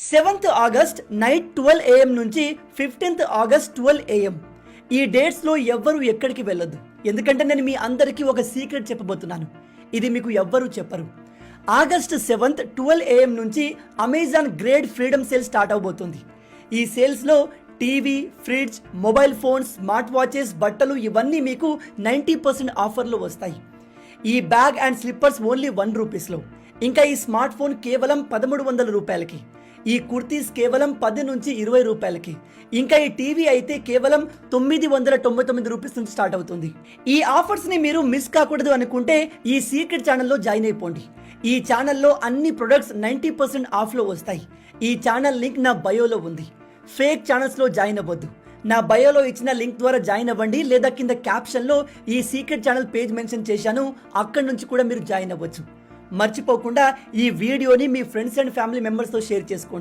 7th August night 12 AM నుంచి 15th August 12 AM ఈ డేట్స్లో ఎవ్వరూ ఎక్కడికి వెళ్ళొద్దు. ఎందుకంటే నేను మీ అందరికీ ఒక సీక్రెట్ చెప్పబోతున్నాను. ఇది మీకు ఎవ్వరూ చెప్పరు. ఆగస్ట్ 7th 12 AM నుంచి Amazon great freedom sale start అవబోతుంది. ఈ సేల్స్లో TV, fridge, mobile phones, smart watches, బట్టలు ఇవన్నీ మీకు 90% ఆఫర్లో వస్తాయి. ఈ బ్యాగ్ అండ్ స్లిప్పర్స్ ఓన్లీ 1 రూపీస్లో. ఇంకా ఈ స్మార్ట్ ఫోన్ కేవలం 1300 రూపాయలకి. ఈ కుర్తీస్ కేవలం 10 నుంచి 20 రూపాయలకి. ఇంకా ఈ టీవీ అయితే కేవలం 999 రూపీస్ నుంచి స్టార్ట్ అవుతుంది. ఈ ఆఫర్స్ని మీరు మిస్ కాకూడదు అనుకుంటే ఈ సీక్రెట్ ఛానల్లో జాయిన్ అయిపోండి. ఈ ఛానల్లో అన్ని ప్రొడక్ట్స్ 90% ఆఫ్లో వస్తాయి. ఈ ఛానల్ లింక్ నా బయోలో ఉంది. ఫేక్ ఛానల్స్లో జాయిన్ అవ్వద్దు. నా బయోలో ఇచ్చిన లింక్ ద్వారా జాయిన్ అవ్వండి, లేదా కింద క్యాప్షన్లో ఈ సీక్రెట్ ఛానల్ పేజ్ మెన్షన్ చేశాను, అక్కడి నుంచి కూడా మీరు జాయిన్ అవ్వచ్చు. మర్చిపోకుండా ఈ వీడియోని మీ ఫ్రెండ్స్ అండ్ ఫ్యామిలీ మెంబర్స్తో షేర్ చేసుకోండి.